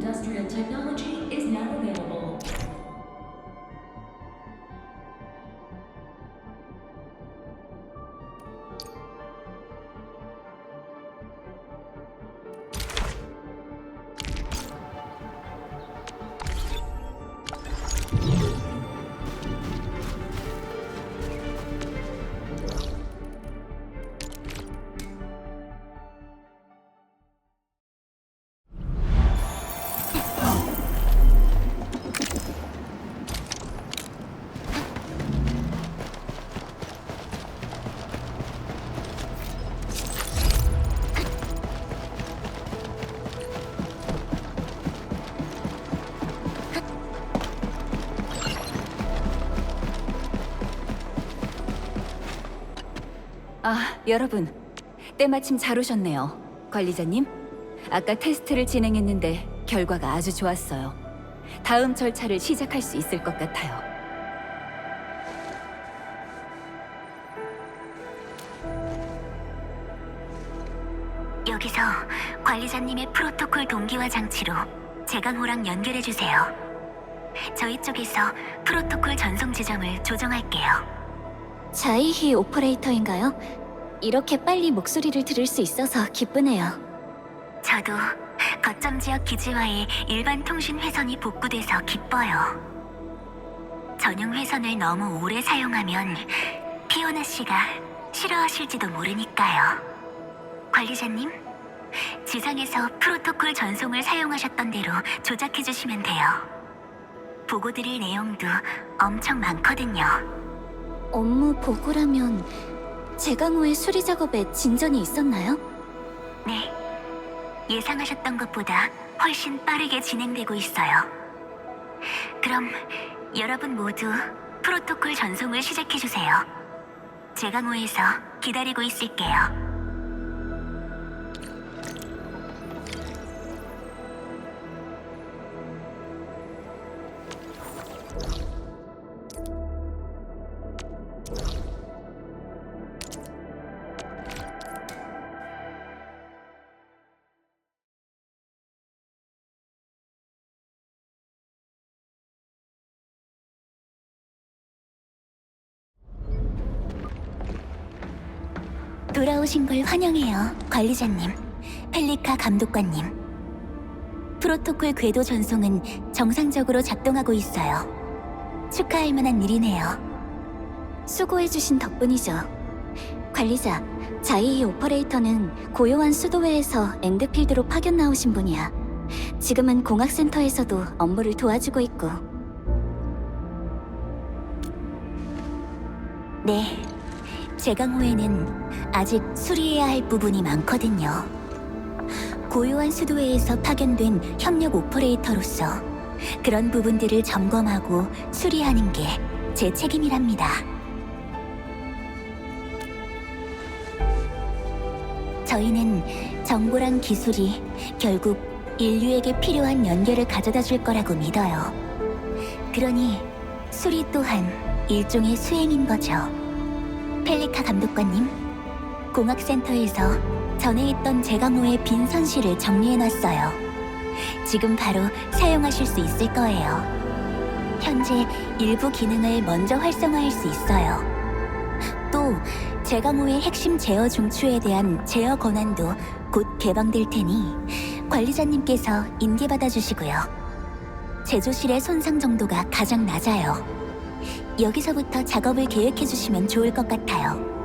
Industrial technology is now available. 여러분. 때마침 잘 오셨네요. 관리자님, 아까 테스트를 진행했는데 결과가 아주 좋았어요. 다음 절차를 시작할 수 있을 것 같아요. 여기서 관리자님의 프로토콜 동기화 장치로 제강호랑 연결해주세요. 저희 쪽에서 프로토콜 전송 지점을 조정할게요. 자이히 오퍼레이터인가요? 이렇게 빨리 목소리를 들을 수 있어서 기쁘네요. 저도 거점 지역 기지와의 일반 통신 회선이 복구돼서 기뻐요. 전용 회선을 너무 오래 사용하면 피오나 씨가 싫어하실지도 모르니까요. 관리자님, 지상에서 프로토콜 전송을 사용하셨던 대로 조작해주시면 돼요. 보고드릴 내용도 엄청 많거든요. 업무 보고라면 제강호의 수리 작업에 진전이 있었나요? 네, 예상하셨던 것보다 훨씬 빠르게 진행되고 있어요. 그럼 여러분 모두 프로토콜 전송을 시작해주세요. 제강호에서 기다리고 있을게요. 돌아오신 걸 환영해요, 관리자님, 펠리카 감독관님. 프로토콜 궤도 전송은 정상적으로 작동하고 있어요. 축하할 만한 일이네요. 수고해주신 덕분이죠. 관리자, 자이히 오퍼레이터는 고요한 수도회에서 엔드필드로 파견 나오신 분이야. 지금은 공학센터에서도 업무를 도와주고 있고. 네, 제강호에는 아직 수리해야 할 부분이 많거든요. 고요한 수도회에서 파견된 협력 오퍼레이터로서 그런 부분들을 점검하고 수리하는 게 제 책임이랍니다. 저희는 정보랑 기술이 결국 인류에게 필요한 연결을 가져다 줄 거라고 믿어요. 그러니 수리 또한 일종의 수행인 거죠. 펠리카 감독관님, 공학센터에서 전에 있던 제강호의 빈 선실을 정리해놨어요. 지금 바로 사용하실 수 있을 거예요. 현재 일부 기능을 먼저 활성화할 수 있어요. 또 제강호의 핵심 제어 중추에 대한 제어 권한도 곧 개방될 테니 관리자님께서 인계받아 주시고요. 제조실의 손상 정도가 가장 낮아요. 여기서부터 작업을 계획해 주시면 좋을 것 같아요.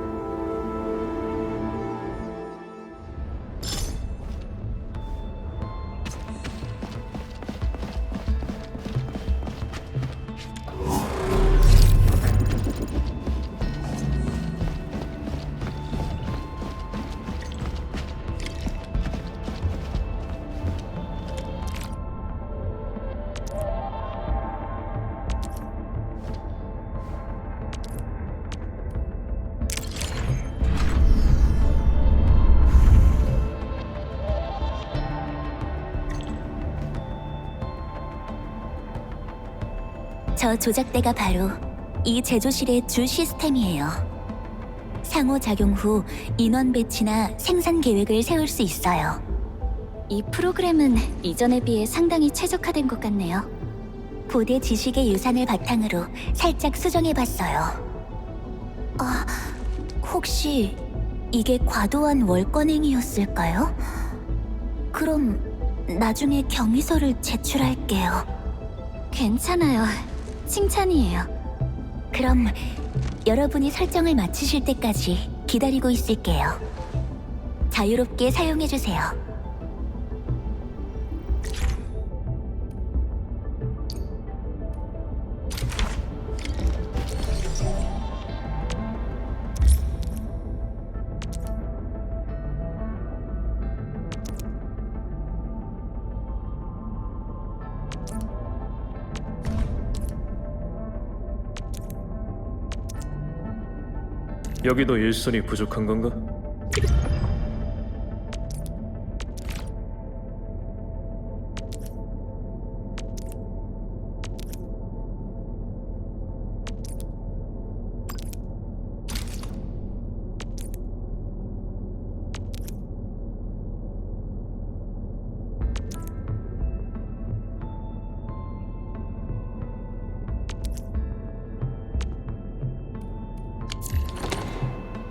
저 조작대가 바로 이 제조실의 주 시스템이에요. 상호작용 후 인원 배치나 생산 계획을 세울 수 있어요. 이 프로그램은 이전에 비해 상당히 최적화된 것 같네요. 고대 지식의 유산을 바탕으로 살짝 수정해봤어요. 혹시 이게 과도한 월권행위였을까요? 그럼 나중에 경위서를 제출할게요. 괜찮아요. 칭찬이에요. 그럼 여러분이 설정을 마치실 때까지 기다리고 있을게요. 자유롭게 사용해주세요. 여기도 일손이 부족한 건가?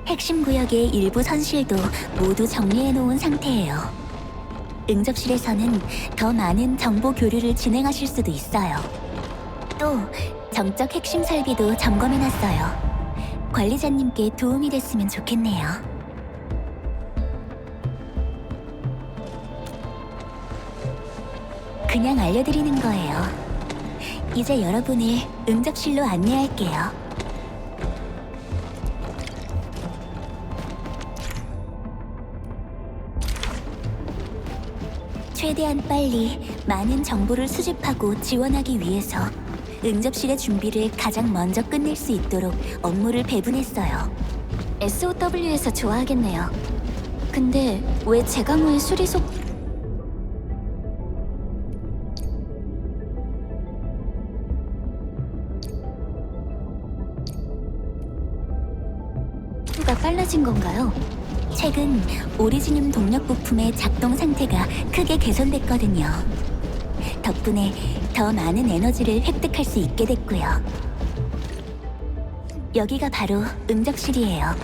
핵심 구역의 일부 선실도 모두 정리해 놓은 상태예요. 응접실에서는 더 많은 정보 교류를 진행하실 수도 있어요. 또 정적 핵심 설비도 점검해 놨어요. 관리자님께 도움이 됐으면 좋겠네요. 그냥 알려드리는 거예요. 이제 여러분을 응접실로 안내할게요. 최대한 빨리 많은 정보를 수집하고 지원하기 위해서 응접실의 준비를 가장 먼저 끝낼 수 있도록 업무를 배분했어요. SOW에서 좋아하겠네요. 근데 왜 제강호의 수리 속도가 빨라진 건가요? 최근 오리지늄 동력 부품의 작동 상태가 크게 개선됐거든요. 덕분에 더 많은 에너지를 획득할 수 있게 됐고요. 여기가 바로 응접실이에요.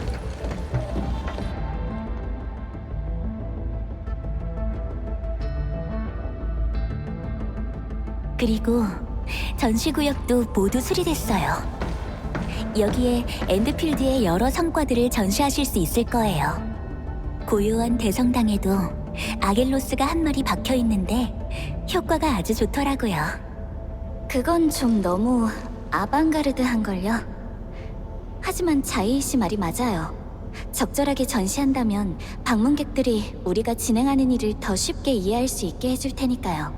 그리고 전시구역도 모두 수리됐어요. 여기에 엔드필드의 여러 성과들을 전시하실 수 있을 거예요. 고요한 대성당에도 아겔로스가 한 마리 박혀 있는데 효과가 아주 좋더라고요. 그건 좀 너무 아방가르드한걸요. 하지만 자이이 씨 말이 맞아요. 적절하게 전시한다면 방문객들이 우리가 진행하는 일을 더 쉽게 이해할 수 있게 해줄 테니까요.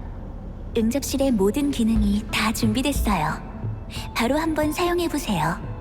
응접실의 모든 기능이 다 준비됐어요. 바로 한번 사용해보세요.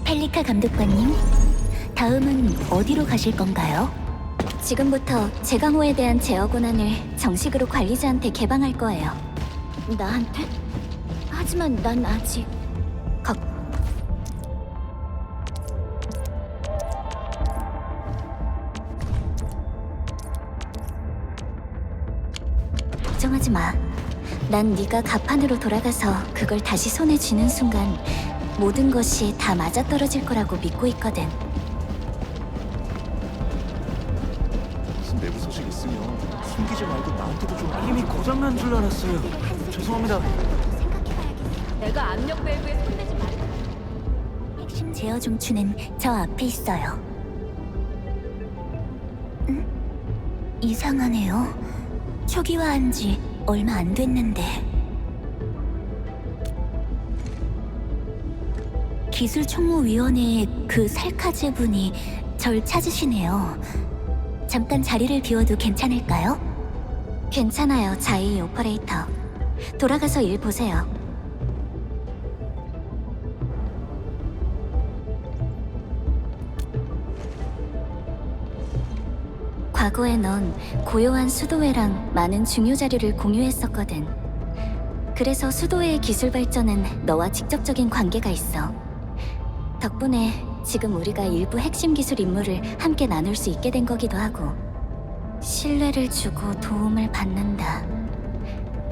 펠리카 감독관님, 다음은 어디로 가실 건가요? 지금부터 제강호에 대한 제어 권한을 정식으로 관리자한테 개방할 거예요. 나한테? 하지만 난 아직... 마. 난 네가 가판으로 돌아가서 그걸 다시 손에 쥐는 순간 모든 것이 다 맞아떨어질 거라고 믿고 있거든. 무슨 내부 소식 있으면 숨기지 말고 나한테도 좀 이미 고장난 줄 알았어요. 죄송합니다. 내가 압력 밸브에 손대지 말라. 핵심 제어 중추는 저 앞에 있어요. 이상하네요. 초기화한 지 얼마 안 됐는데. 기술총무위원회의 그 살카즈 분이 절 찾으시네요. 잠깐 자리를 비워도 괜찮을까요? 괜찮아요, 자이 오퍼레이터. 돌아가서 일 보세요. 과거에 넌 고요한 수도회랑 많은 중요 자료를 공유했었거든. 그래서 수도회의 기술 발전은 너와 직접적인 관계가 있어. 덕분에 지금 우리가 일부 핵심 기술 임무를 함께 나눌 수 있게 된 거기도 하고. 신뢰를 주고 도움을 받는다.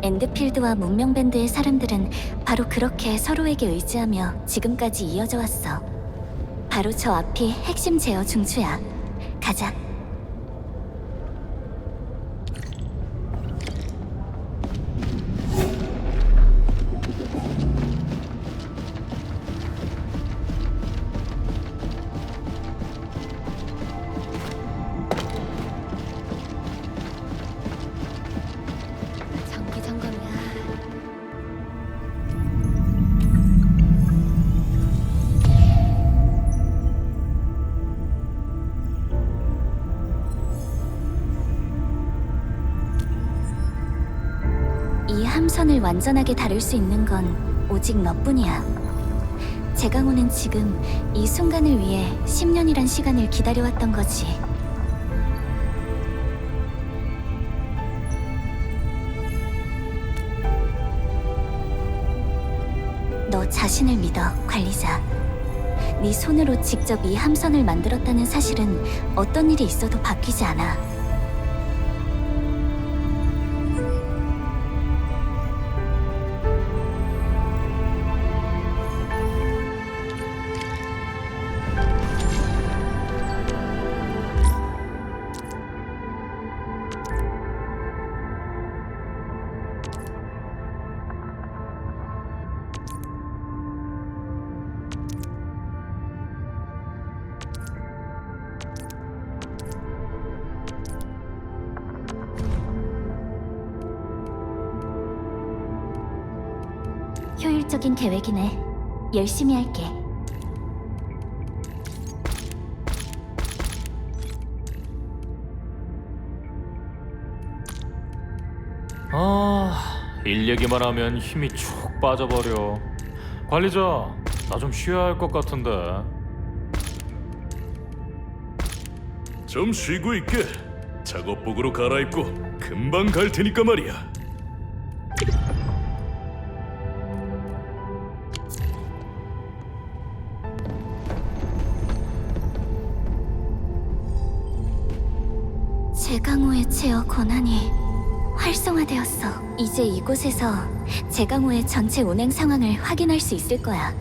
엔드필드와 문명밴드의 사람들은 바로 그렇게 서로에게 의지하며 지금까지 이어져 왔어. 바로 저 앞이 핵심 제어 중추야. 가자. 정기 점검이야. 이 함선을 완전하게 다룰 수 있는 건 오직 너뿐이야. 제강호는 지금 이 순간을 위해 10년이란 시간을 기다려왔던 거지. 너 자신을 믿어, 관리자. 네 손으로 직접 이 함선을 만들었다는 사실은 어떤 일이 있어도 바뀌지 않아. 효율적인 계획이네. 열심히 할게. 일 얘기만 하면 힘이 쭉 빠져버려. 관리자, 나 좀 쉬어야 할 것 같은데. 좀 쉬고 있게. 작업복으로 갈아입고 금방 갈 테니까 말이야. 제강호의 제어 권한이 활성화되었어. 이제 이곳에서 제강호의 전체 운행 상황을 확인할 수 있을 거야.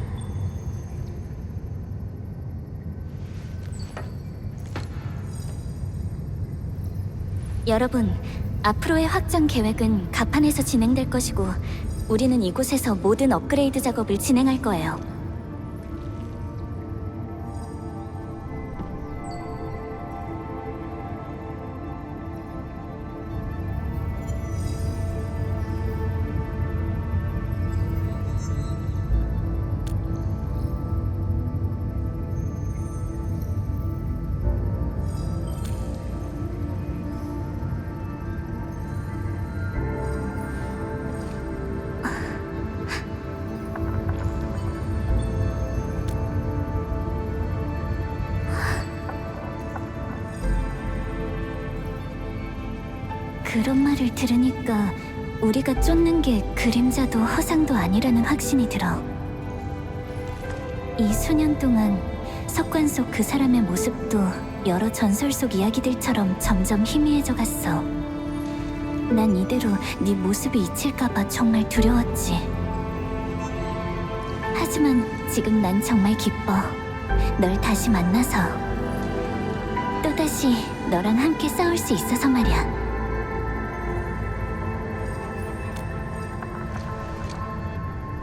여러분, 앞으로의 확장 계획은 가판에서 진행될 것이고 우리는 이곳에서 모든 업그레이드 작업을 진행할 거예요. 그런 말을 들으니까 우리가 쫓는 게 그림자도 허상도 아니라는 확신이 들어. 이 수년 동안 석관 속 그 사람의 모습도 여러 전설 속 이야기들처럼 점점 희미해져 갔어. 난 이대로 네 모습이 잊힐까봐 정말 두려웠지. 하지만 지금 난 정말 기뻐. 널 다시 만나서 또다시 너랑 함께 싸울 수 있어서 말이야.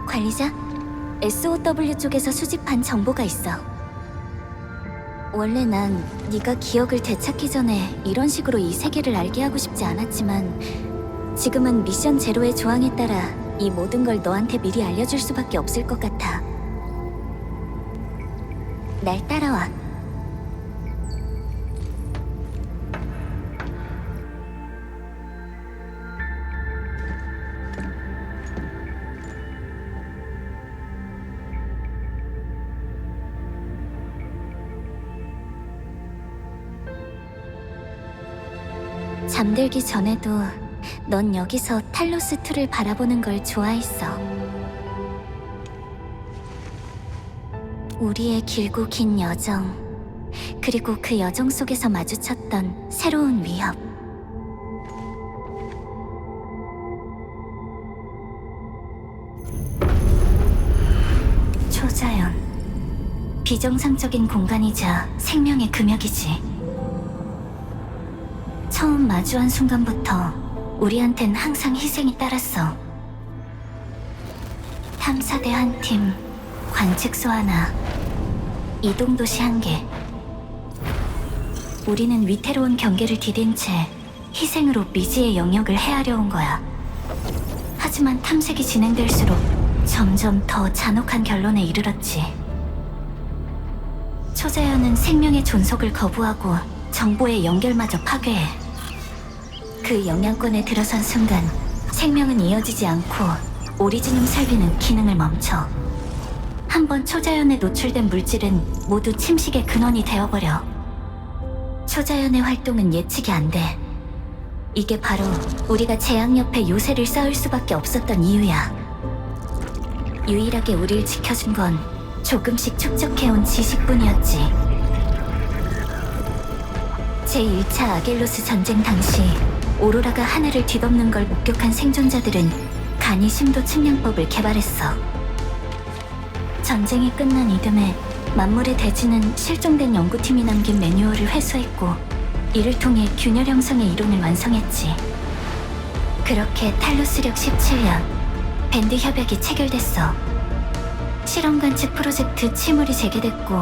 관리자, SOW 쪽에서 수집한 정보가 있어. 원래 난 네가 기억을 되찾기 전에 이런 식으로 이 세계를 알게 하고 싶지 않았지만 지금은 미션 제로의 조항에 따라 이 모든 걸 너한테 미리 알려줄 수밖에 없을 것 같아. 날 따라와. 잠들기 전에도 넌 여기서 탈로스2를 바라보는 걸 좋아했어. 우리의 길고 긴 여정, 그리고 그 여정 속에서 마주쳤던 새로운 위협. 초자연. 비정상적인 공간이자 생명의 금역이지. 처음 마주한 순간부터 우리한텐 항상 희생이 따랐어. 탐사대 한 팀, 관측소 하나, 이동도시 한 개. 우리는 위태로운 경계를 디딘 채 희생으로 미지의 영역을 헤아려 온 거야. 하지만 탐색이 진행될수록 점점 더 잔혹한 결론에 이르렀지. 초자연은 생명의 존속을 거부하고 정보의 연결마저 파괴해. 그 영향권에 들어선 순간 생명은 이어지지 않고 오리지늄 살비는 기능을 멈춰. 한번 초자연에 노출된 물질은 모두 침식의 근원이 되어버려. 초자연의 활동은 예측이 안 돼. 이게 바로 우리가 재앙 옆에 요새를 쌓을 수밖에 없었던 이유야. 유일하게 우릴 지켜준 건 조금씩 축적해온 지식뿐이었지. 제1차 아겔로스 전쟁 당시 오로라가 하늘을 뒤덮는 걸 목격한 생존자들은 간이 심도 측량법을 개발했어. 전쟁이 끝난 이듬해 만물의 대지는 실종된 연구팀이 남긴 매뉴얼을 회수했고 이를 통해 균열 형성의 이론을 완성했지. 그렇게 탈루스력 17년, 밴드 협약이 체결됐어. 실험 관측 프로젝트 치물이 재개됐고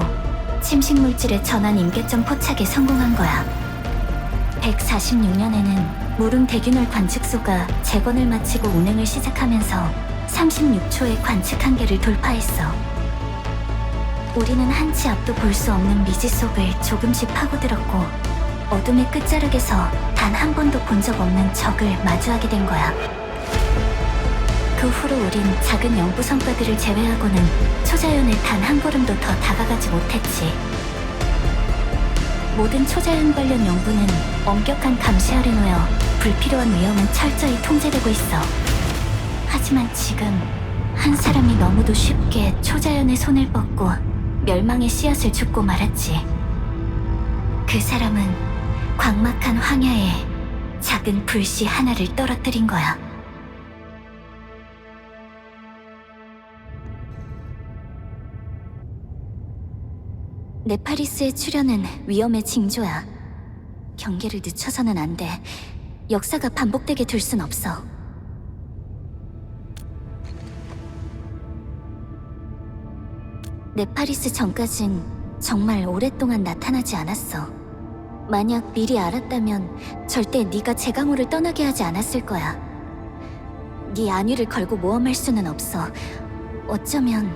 침식 물질의 전환 임계점 포착에 성공한 거야. 146년에는 무릉 대균열 관측소가 재건을 마치고 운행을 시작하면서 36초의 관측 한계를 돌파했어. 우리는 한치 앞도 볼 수 없는 미지 속을 조금씩 파고들었고 어둠의 끝자락에서 단 한 번도 본 적 없는 적을 마주하게 된 거야. 그 후로 우린 작은 영부 성과들을 제외하고는 초자연에 단 한 걸음도 더 다가가지 못했지. 모든 초자연 관련 연구는 엄격한 감시 아래 놓여 불필요한 위험은 철저히 통제되고 있어. 하지만 지금 한 사람이 너무도 쉽게 초자연의 손을 뻗고 멸망의 씨앗을 줍고 말았지. 그 사람은 광막한 황야에 작은 불씨 하나를 떨어뜨린 거야. 네파리스의 출현은 위험의 징조야. 경계를 늦춰서는 안 돼. 역사가 반복되게 둘 순 없어. 네파리스 전까진 정말 오랫동안 나타나지 않았어. 만약 미리 알았다면 절대 네가 제강호를 떠나게 하지 않았을 거야. 네 안위를 걸고 모험할 수는 없어. 어쩌면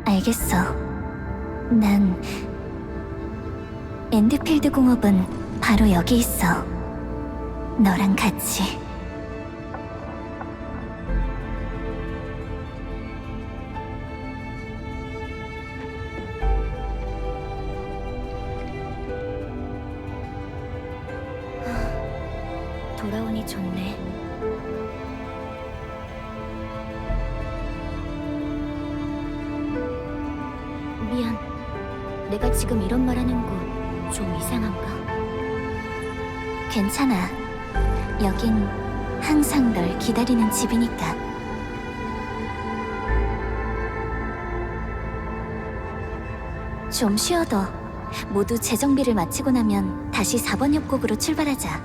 알겠어. 난 엔드필드 공업은 바로 여기 있어. 너랑 같이. 돌아오니 좋네. 미안. 내가 지금 이런 말 하는 거 좀 이상한가? 괜찮아. 여긴 항상 널 기다리는 집이니까. 좀 쉬어둬. 모두 재정비를 마치고 나면 다시 4번 협곡으로 출발하자.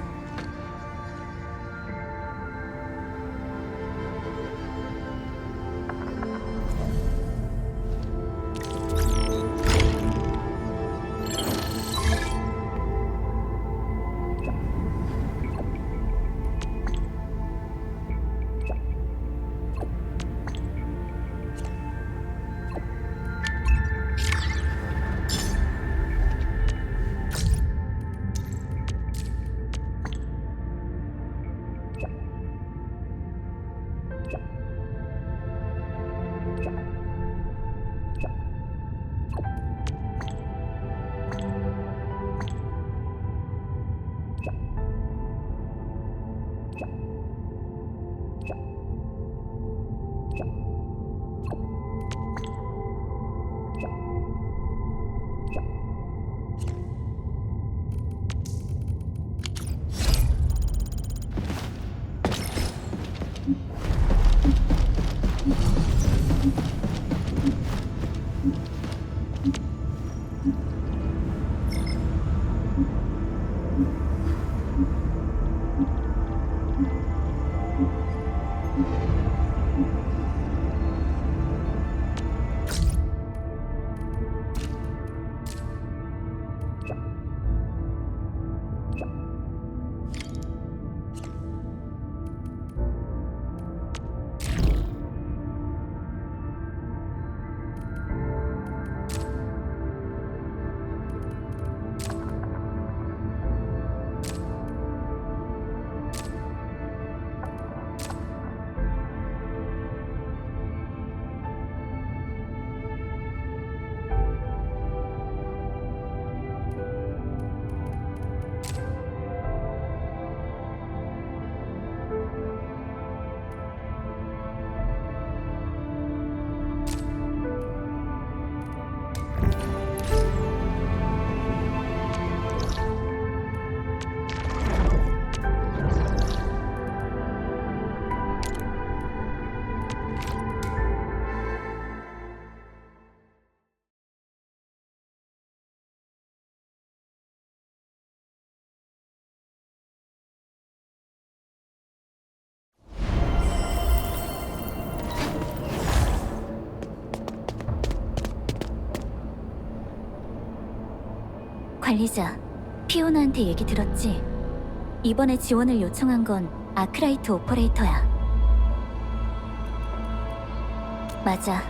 관리자, 피오나한테 얘기 들었지? 이번에 지원을 요청한 건 아크라이트 오퍼레이터야. 맞아.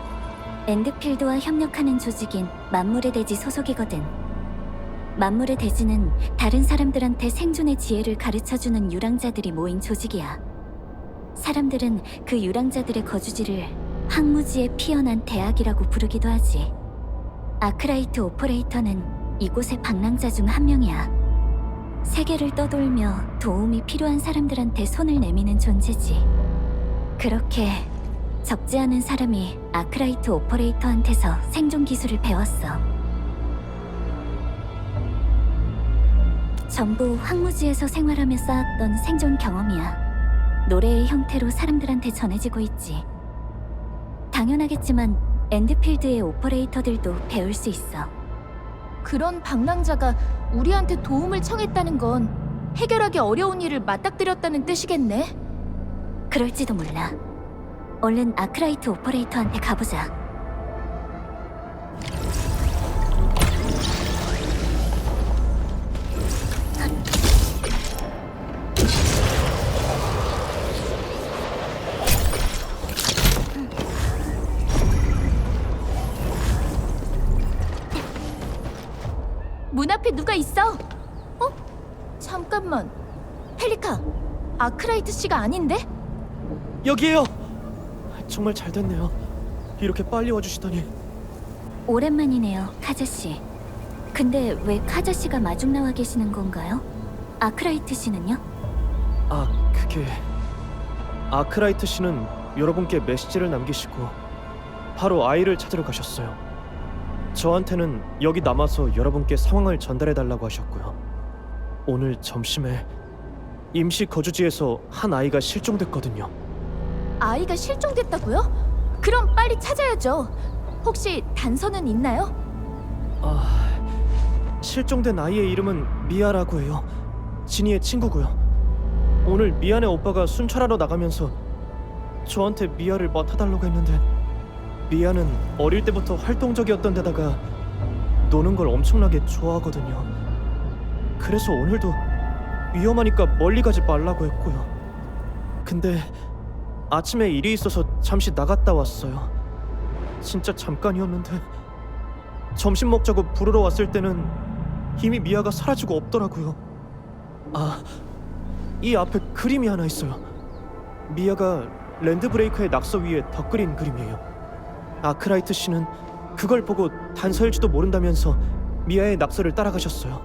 엔드필드와 협력하는 조직인 만물의 대지 소속이거든. 만물의 대지는 다른 사람들한테 생존의 지혜를 가르쳐주는 유랑자들이 모인 조직이야. 사람들은 그 유랑자들의 거주지를 황무지의 피어난 대학이라고 부르기도 하지. 아크라이트 오퍼레이터는 이곳의 방랑자 중 한 명이야. 세계를 떠돌며 도움이 필요한 사람들한테 손을 내미는 존재지. 그렇게 적지 않은 사람이 아크라이트 오퍼레이터한테서 생존 기술을 배웠어. 전부 황무지에서 생활하며 쌓았던 생존 경험이야. 노래의 형태로 사람들한테 전해지고 있지. 당연하겠지만 엔드필드의 오퍼레이터들도 배울 수 있어. 그런 방랑자가 우리한테 도움을 청했다는 건 해결하기 어려운 일을 맞닥뜨렸다는 뜻이겠네? 그럴지도 몰라. 얼른 아크라이트 오퍼레이터한테 가보자. 문 앞에 누가 있어? 어? 잠깐만. 펠리카, 아크라이트 씨가 아닌데? 여기에요. 정말 잘 됐네요. 이렇게 빨리 와주시다니. 오랜만이네요, 카자씨. 근데 왜 카자씨가 마중 나와 계시는 건가요? 아크라이트 씨는요? 그게 아크라이트 씨는 여러분께 메시지를 남기시고 바로 아이를 찾으러 가셨어요. 저한테는 여기 남아서 여러분께 상황을 전달해달라고 하셨고요. 오늘 점심에 임시 거주지에서 한 아이가 실종됐거든요. 아이가 실종됐다고요? 그럼 빨리 찾아야죠. 혹시 단서는 있나요? 실종된 아이의 이름은 미아라고 해요. 진이의 친구고요. 오늘 미아네 오빠가 순찰하러 나가면서 저한테 미아를 맡아달라고 했는데 미아는 어릴 때부터 활동적이었던 데다가 노는 걸 엄청나게 좋아하거든요. 그래서 오늘도 위험하니까 멀리 가지 말라고 했고요. 근데 아침에 일이 있어서 잠시 나갔다 왔어요. 진짜 잠깐이었는데 점심 먹자고 부르러 왔을 때는 이미 미아가 사라지고 없더라고요. 이 앞에 그림이 하나 있어요. 미아가 랜드브레이커의 낙서 위에 덧그린 그림이에요. 아크라이트 씨는 그걸 보고 단서일지도 모른다면서 미아의 낙서를 따라가셨어요.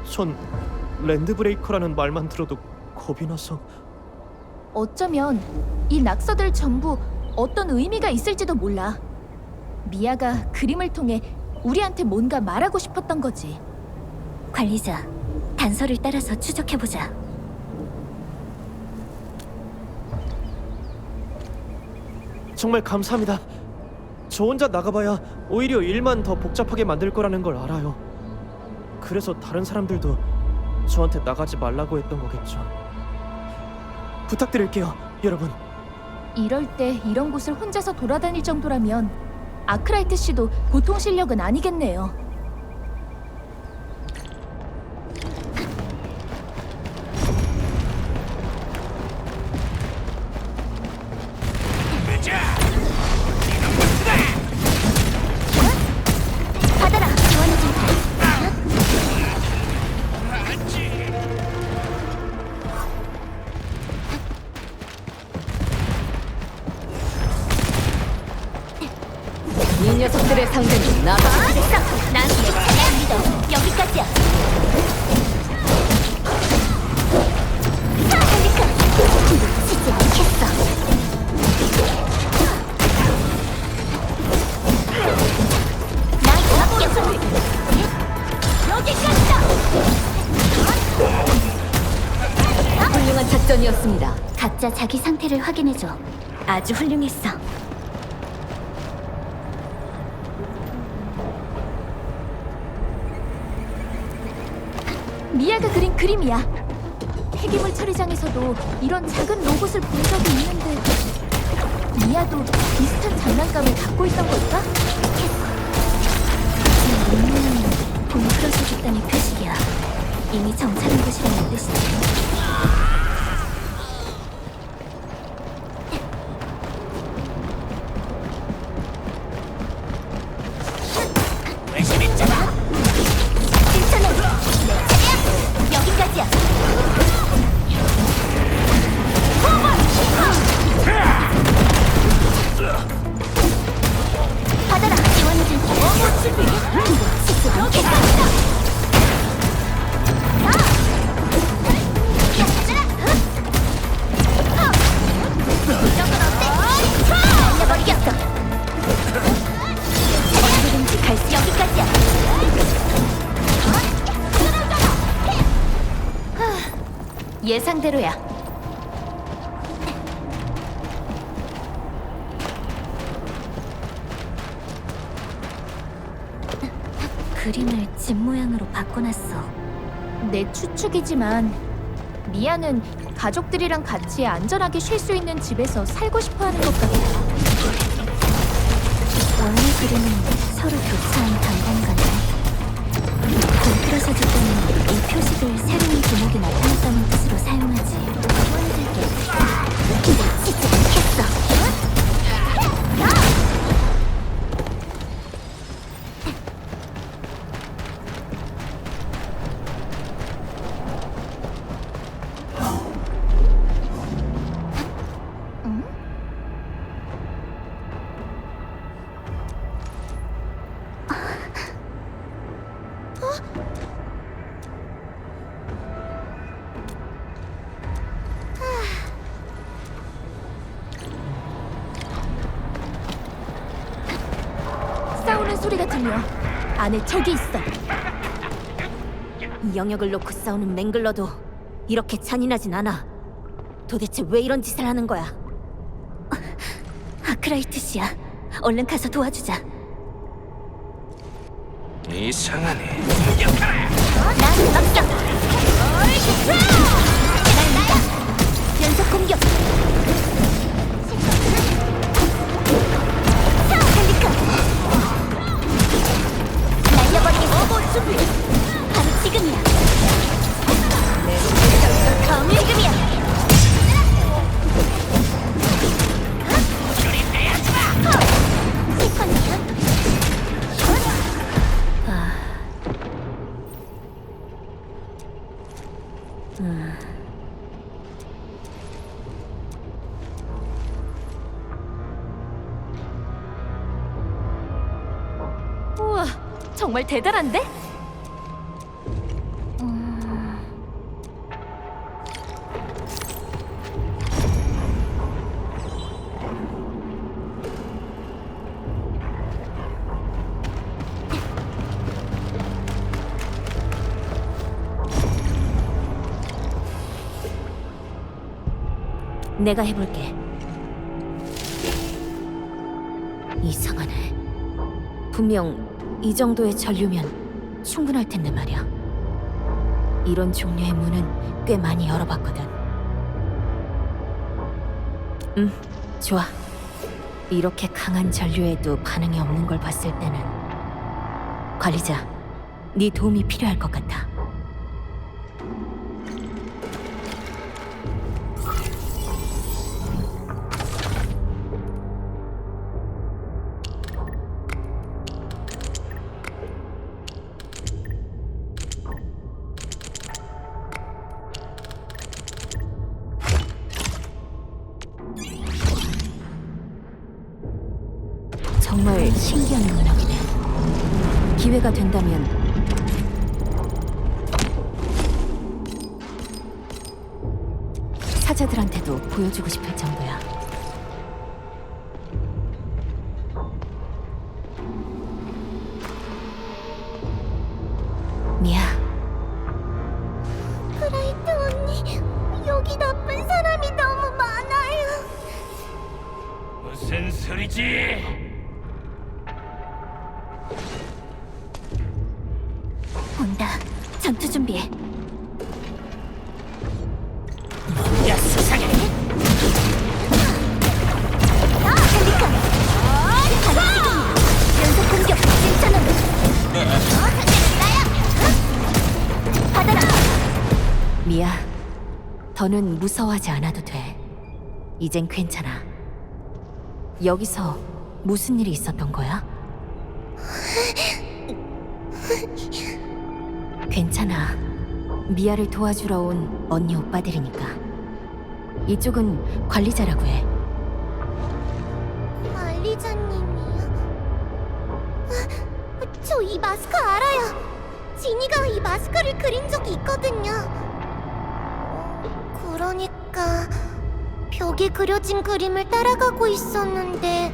전 랜드브레이커라는 말만 들어도 겁이 나서. 어쩌면 이 낙서들 전부 어떤 의미가 있을지도 몰라. 미아가 그림을 통해 우리한테 뭔가 말하고 싶었던 거지. 관리자, 단서를 따라서 추적해보자. 정말 감사합니다. 저 혼자 나가봐야 오히려 일만 더 복잡하게 만들 거라는 걸 알아요. 그래서 다른 사람들도 저한테 나가지 말라고 했던 거겠죠. 부탁드릴게요, 여러분. 이럴 때 이런 곳을 혼자서 돌아다닐 정도라면 아크라이트 씨도 보통 실력은 아니겠네요. 받아라, 지원해준 다. 이 녀석들의 상대는 나다. 됐어, 난 내 차례 믿어. 여기까지야. 펠리카, 놓치지 않겠어. 날 맡겨줘. 여기까지다. 훌륭한 작전이었습니다. 각자 자기 상태를 확인해줘. 아주 훌륭했어. 미아가 그린 그림이야. 폐기물 처리장에서도 이런 작은 로봇을 본 적이 있는데 미아도 비슷한 장난감을 갖고 있던 걸까? 동크로스 집단의 표식이야. 이미 정찰한 곳이라는 뜻이지. 괜찮아. 내 차례야. 여기까지야. 받아라. 지원해줄게. 놓치지 않겠어. 날려버리겠어. 언제든지 갈 수 여기까지야. 예상대로야. 그림을 집 모양으로 바꿔놨어. 내 추측이지만 미아는 가족들이랑 같이 안전하게 쉴 수 있는 집에서 살고 싶어 하는 것 같아. 원래 그림은 서로 교차한 단공간에 동크로스 집단은 이 표식을 새로운 두목이 나타났다는 뜻으로 사용하지. 지원해줄게. 놓치지 않겠어. 소리가 들려. 안에 적이 있어. 이 영역을 놓고 싸우는 맹글러도 이렇게 잔인하진 않아. 도대체 왜 이런 짓을 하는 거야? 아크라이트 씨야. 얼른 가서 도와주자. 이상하네. 난 막상. 연속 공격. 헬리카. 날려버리기 로봇 준비. 바로 지금이야. 지금이야. 우와, 정말 대단한데? 내가 해볼게. 이상하네. 분명 이 정도의 전류면 충분할 텐데 말이야. 이런 종류의 문은 꽤 많이 열어봤거든. 좋아. 이렇게 강한 전류에도 반응이 없는 걸 봤을 때는 관리자, 네 도움이 필요할 것 같아. 정말 신기한 능력이네. 기회가 된다면 사자들한테도 보여주고 싶을 정도야. 미야. 아크라이트 언니, 여기 나쁜 사람이 너무 많아요. 무슨 소리지? 온다. 전투 준비해. 야, 세상에! 헬리카. 바로 지금이야. 연속 공격. 진짜는. 받아라. 미야. 더는 무서워하지 않아도 돼. 이젠 괜찮아. 여기서 무슨 일이 있었던 거야? 괜찮아. 미아를 도와주러 온 언니 오빠들이니까. 이쪽은 관리자라고 해. 관리자님이요? 저 이 마스크 알아요. 지니가 이 마스크를 그린 적이 있거든요. 그러니까 벽에 그려진 그림을 따라가고 있었는데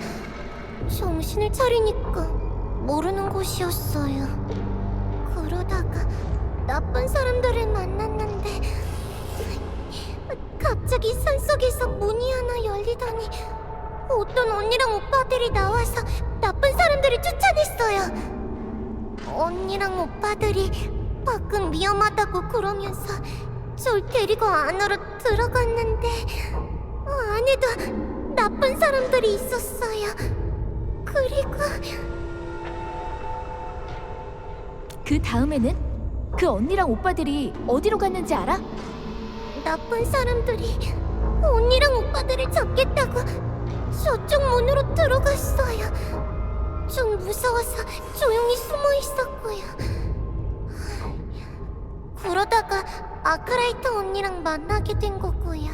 정신을 차리니까 모르는 곳이었어요. 그러다가 나쁜 사람들을 만났는데 갑자기 산속에서 문이 하나 열리더니 어떤 언니랑 오빠들이 나와서 나쁜 사람들을 쫓아냈어요. 언니랑 오빠들이 밖은 위험하다고 그러면서 절 데리고 안으로 들어갔는데 안에도 나쁜 사람들이 있었어요. 그리고 그 다음에는? 그 언니랑 오빠들이 어디로 갔는지 알아? 나쁜 사람들이 언니랑 오빠들을 잡겠다고 저쪽 문으로 들어갔어요. 좀 무서워서 조용히 숨어 있었고요. 그러다가 아크라이트 언니랑 만나게 된 거고요.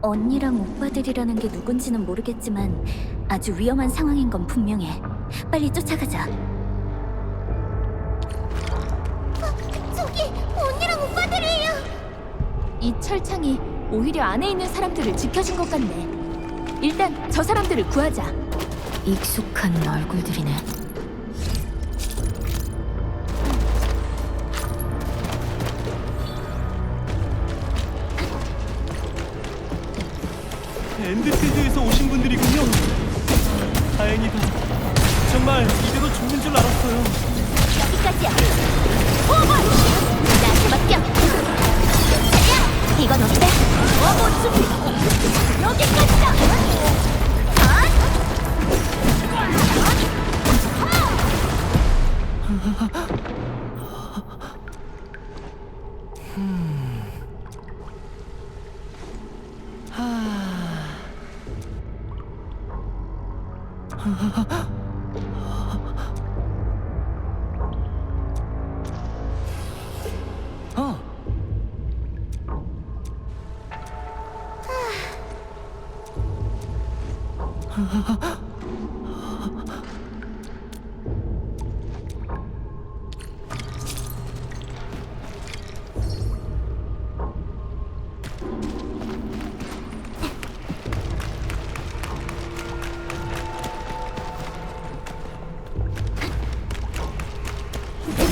언니랑 오빠들이라는 게 누군지는 모르겠지만 아주 위험한 상황인 건 분명해. 빨리 쫓아가자. 저기 언니랑 오빠들이에요. 이 철창이 오히려 안에 있는 사람들을 지켜준 것 같네. 일단 저 사람들을 구하자. 익숙한 얼굴들이네. 엔드필드에서 오신 분들이군요. 다행이다. 정말 이대로 죽는 줄 알았어요. 여기까지야. 호흡! 나한테 맡겨. 이건 어때? 오버 준비. 여기까지다.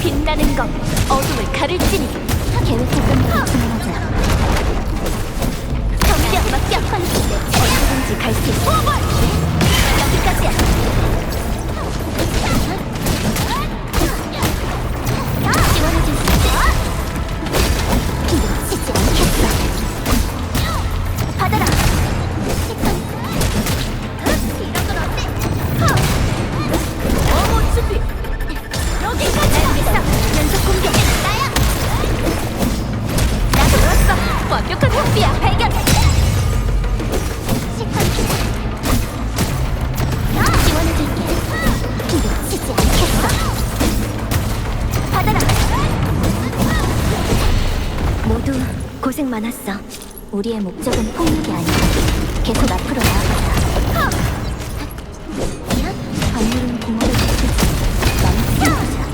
빛나는 것, 어둠을 가를지니. 계획했던 대로 진행하자. 경비력 맡겨. 언제든지 갈 수 있어. 여기까지야. 지원해줄 수 있어. 놓치지 않겠어. 받아라. 이런 건 어때? 어머 준비. 여기까지 알겠어. 연속 공격 나야. 나도 왔어. 완벽한 협비야. 발견. 지원해줄게. 놓치지 않겠어. 받아라. 모두 고생 많았어. 우리의 목적은 폭력이 아니야. 계속 앞으로 나아가자. 방울은 공허를 지키지. 멈추자.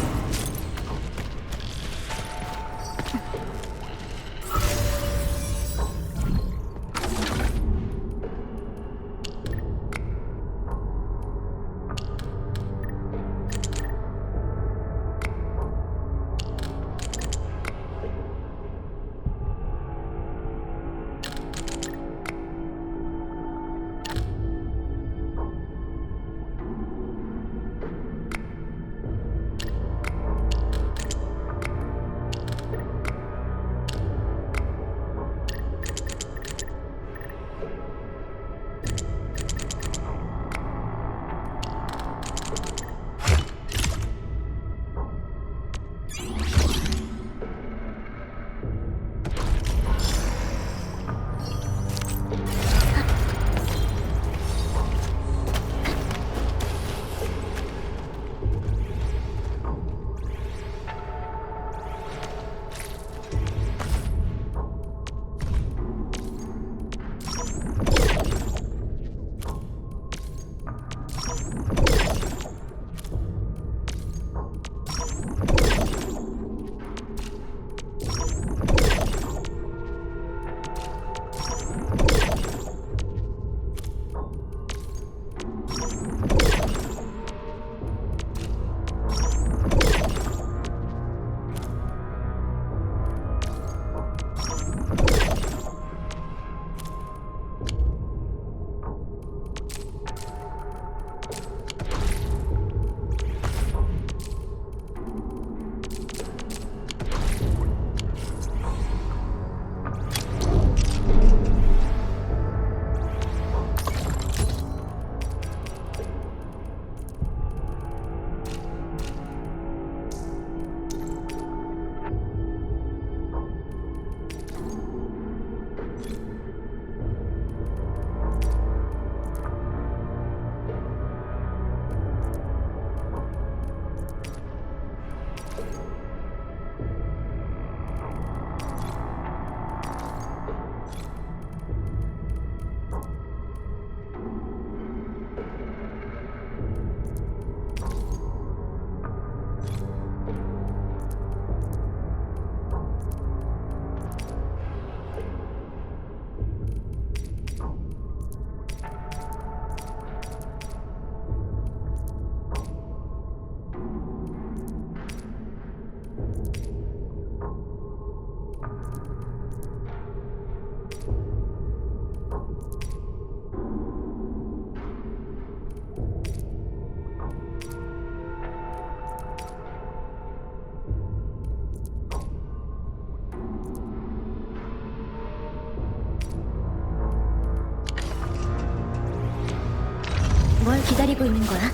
기다리고 있는 거야.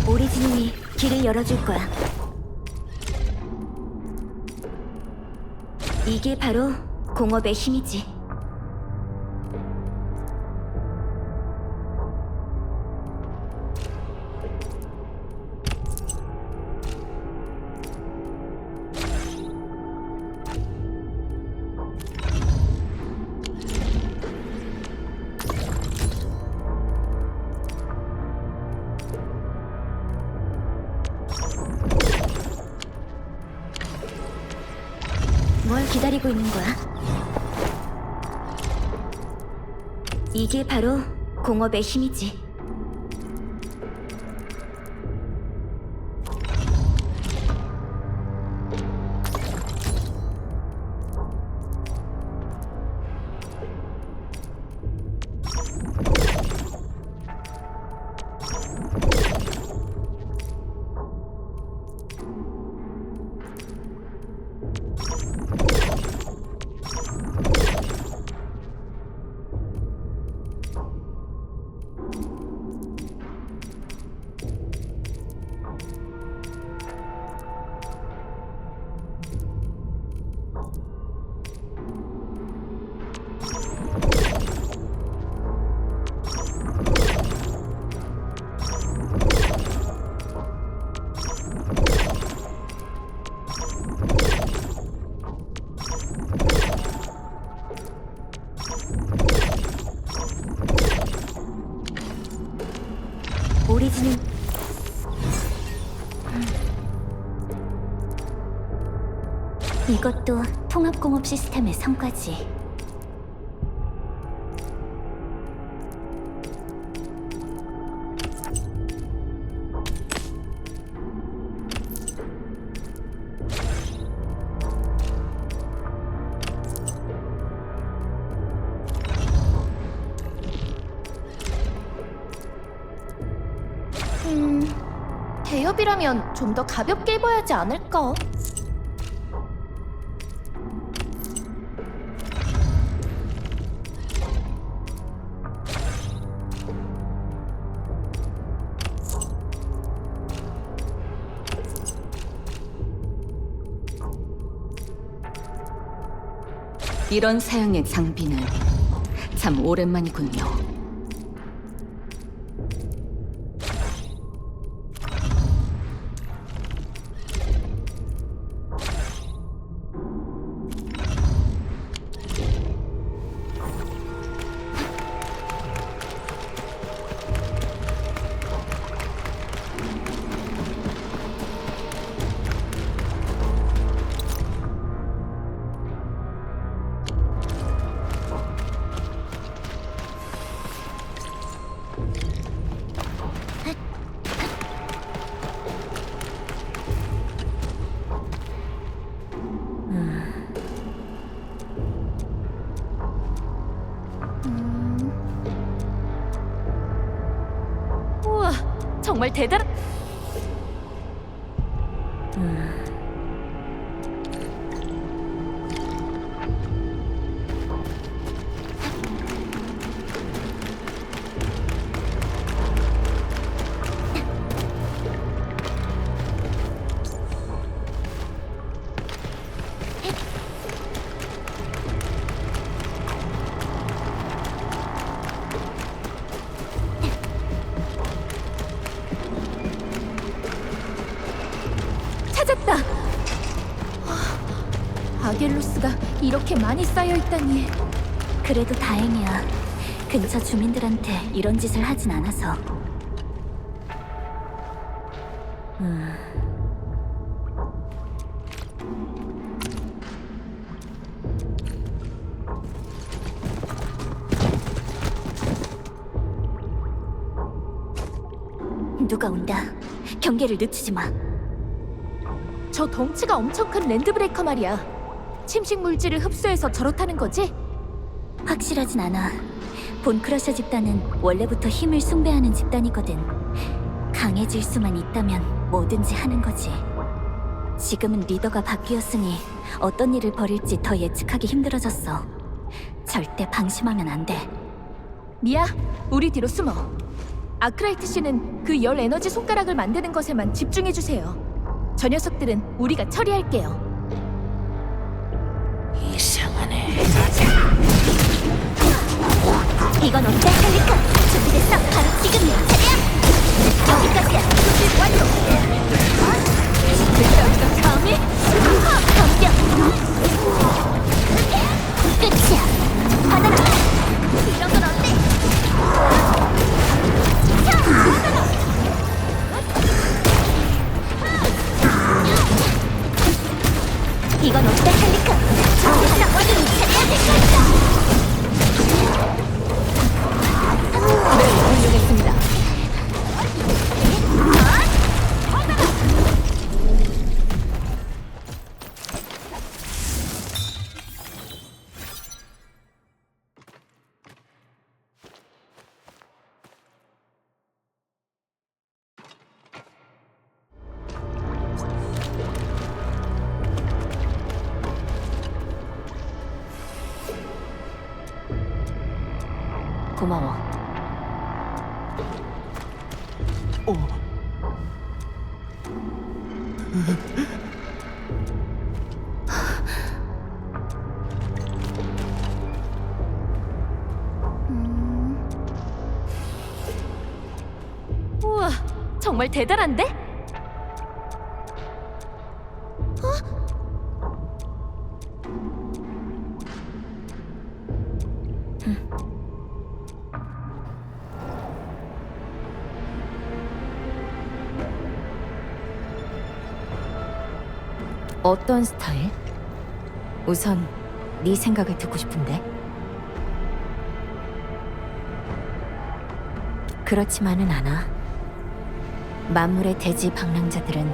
오리지님이 길을 열어줄 거야. 이게 바로 공업의 힘이지. 뭘 기다리고 있는 거야? 이게 바로 공업의 힘이지. 오리지는 이것도 통합공업 시스템의 성과지. 대엽이라면 좀 더 가볍게 입어야지 않을까? 이런 사양의 장비는 참 오랜만이군요. 우와, 정말 대단한... 찾았다! 아겔로스가 이렇게 많이 쌓여있다니. 그래도 다행이야. 근처 주민들한테 이런 짓을 하진 않아서. 누가 온다. 경계를 늦추지 마. 저 덩치가 엄청 큰 랜드브레이커 말이야. 침식 물질을 흡수해서 저렇다는 거지? 확실하진 않아. 본크러셔 집단은 원래부터 힘을 숭배하는 집단이거든. 강해질 수만 있다면 뭐든지 하는 거지. 지금은 리더가 바뀌었으니 어떤 일을 벌일지 더 예측하기 힘들어졌어. 절대 방심하면 안 돼. 미야, 우리 뒤로 숨어. 아크라이트 씨는 그 열 에너지 손가락을 만드는 것에만 집중해 주세요. 저 녀석들은 우리가 처리할게요. 이상하네. 이건 어때, 헬리카? 준비됐어? 바로 지금 내 차례야! 여기까지야! 준비 완료! 들떠있어, 감히? 덤벼! 끝이야! 받아라! 이런 건 어때? 자, 받아라! 이건 어때, 헬리카? 준비됐어? 완전 내 차례야! 될 거야! 훌륭했습니다. 고마워. 우와, 정말 대단한데? 어떤 스타일? 우선 네 생각을 듣고 싶은데. 그렇지만은 않아. 만물의 대지 방랑자들은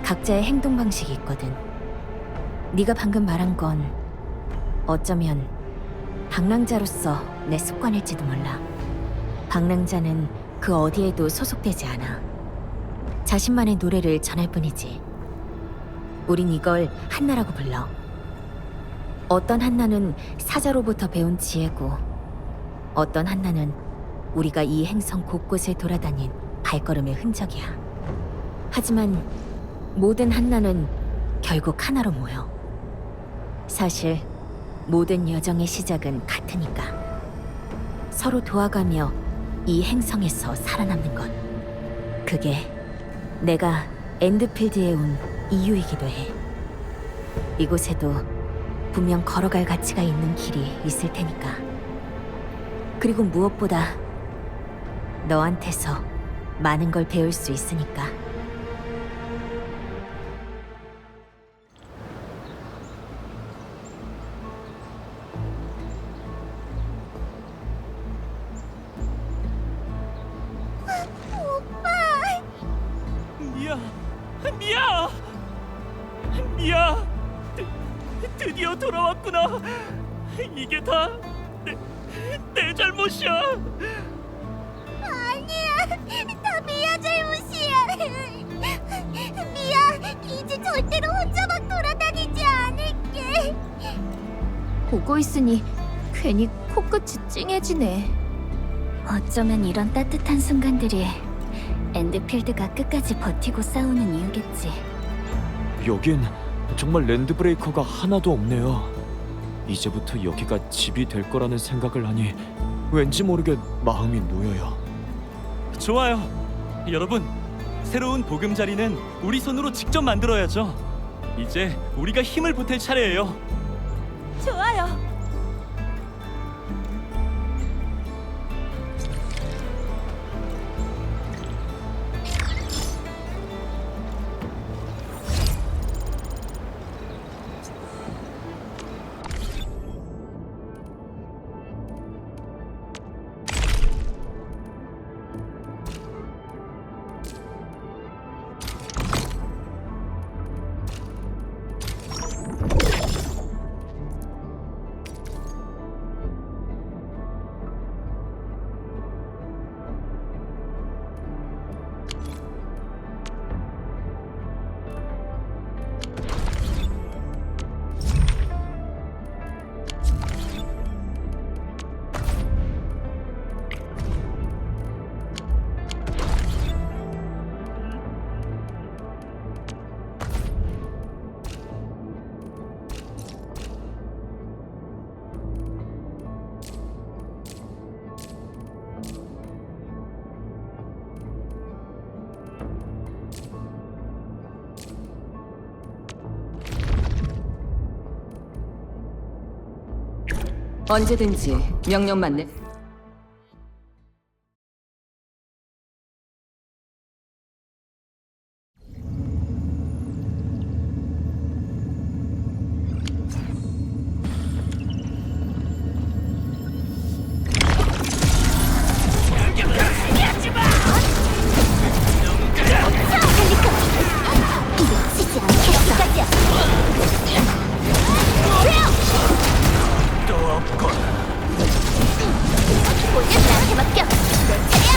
각자의 행동 방식이 있거든. 네가 방금 말한 건 어쩌면 방랑자로서 내 습관일지도 몰라. 방랑자는 그 어디에도 소속되지 않아. 자신만의 노래를 전할 뿐이지. 우린 이걸 한나라고 불러. 어떤 한나는 사자로부터 배운 지혜고, 어떤 한나는 우리가 이 행성 곳곳을 돌아다닌 발걸음의 흔적이야. 하지만 모든 한나는 결국 하나로 모여. 사실 모든 여정의 시작은 같으니까. 서로 도와가며 이 행성에서 살아남는 것. 그게 내가 엔드필드에 온 이유이기도 해. 이곳에도 분명 걸어갈 가치가 있는 길이 있을 테니까. 그리고 무엇보다 너한테서 많은 걸 배울 수 있으니까. 미야! 드디어 돌아왔구나! 이게 다 내 잘못이야! 아니야, 다 미아 잘못이야. 미아, 이제 절대로 혼자 막 돌아다니지 않을게. 보고 있으니 괜히 코끝이 찡해지네. 어쩌면 이런 따뜻한 순간들이 엔드필드가 끝까지 버티고 싸우는 이유겠지. 여긴 정말 랜드브레이커가 하나도 없네요. 이제부터 여기가 집이 될 거라는 생각을 하니 왠지 모르게 마음이 놓여요. 좋아요. 여러분, 새로운 보금자리는 우리 손으로 직접 만들어야죠. 이제 우리가 힘을 보탤 차례예요. 좋아요. 언제든지 명령만 내. 놓치지 않겠어. 또 없고 모든 나한테 맡겨. 내 차례야.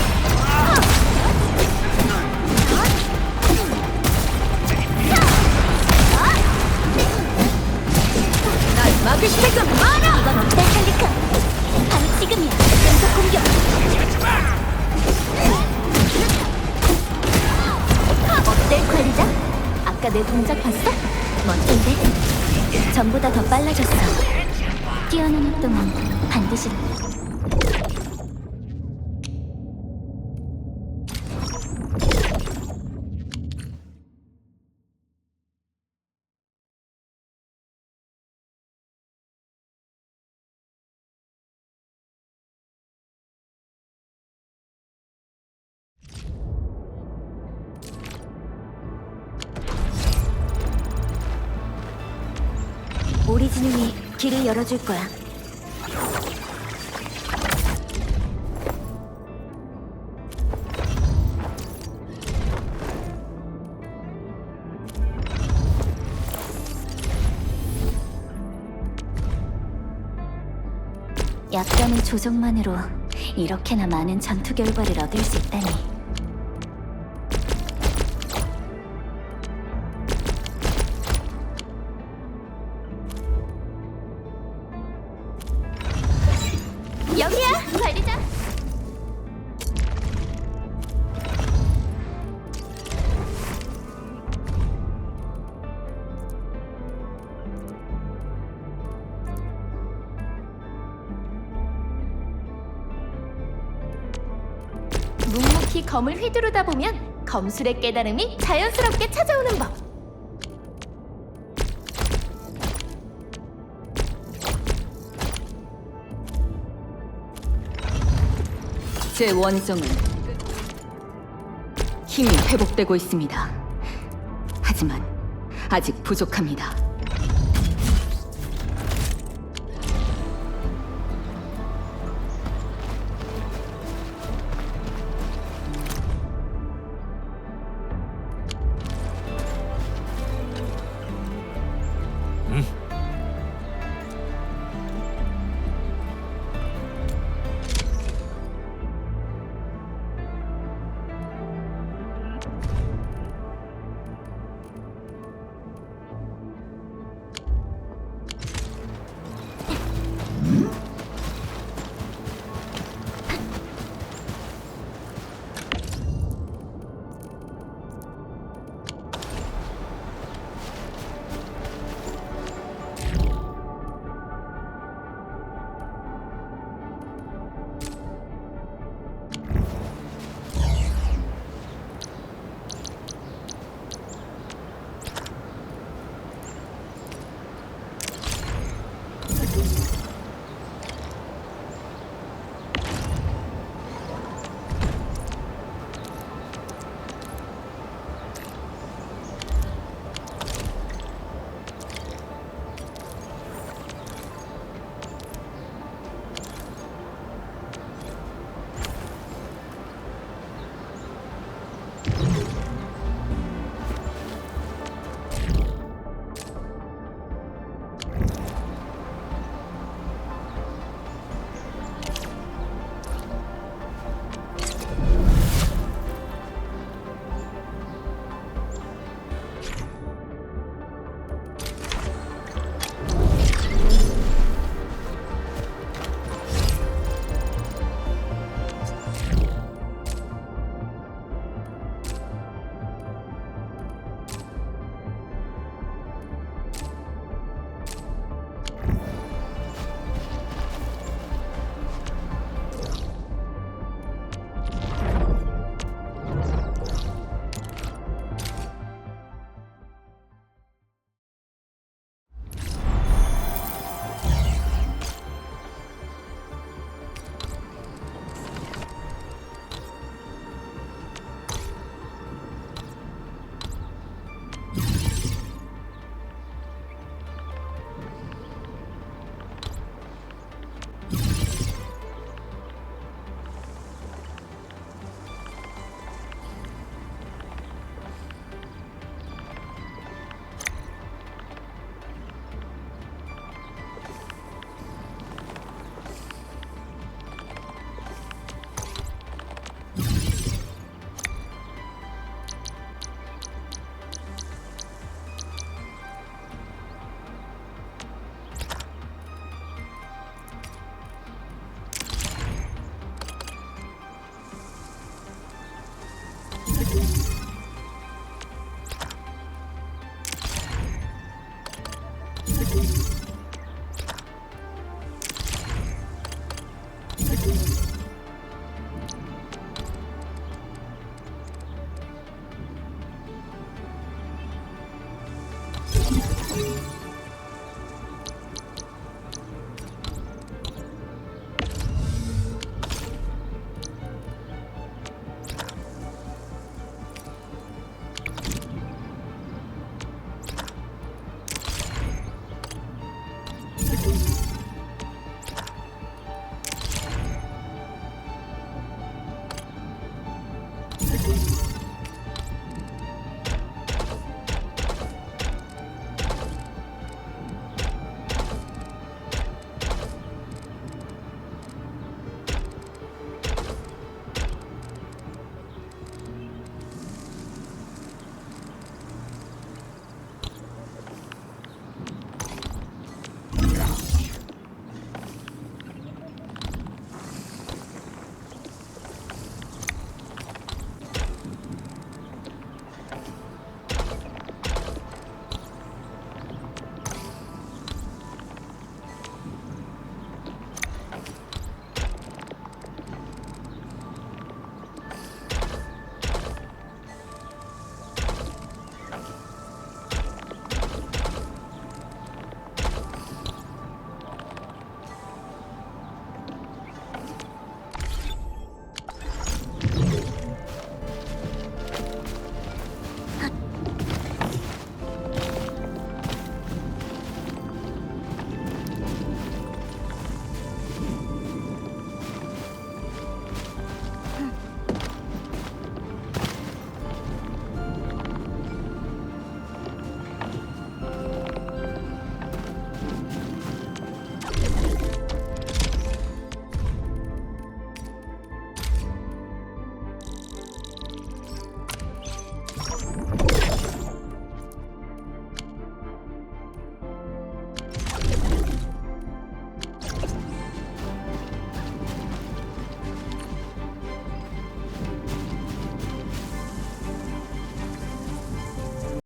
날 막을 생각 마라. 이건 어때, 펠리컨? 바로 지금이야. 연속 공격. 어때, 관리자? 아까 내 동작 봤어? 멋진데? 전보다 더 빨라졌어. 뛰어난 활동은 반드시. 오리지널이 길을 열어줄 거야. 약간의 조정만으로 이렇게나 많은 전투 결과를 얻을 수 있다니. 여기야, 관리자. 묵묵히 검을 휘두르다 보면 검술의 깨달음이 자연스럽게 찾아오는 법. 제 원정은 힘이 회복되고 있습니다. 하지만 아직 부족합니다. 음.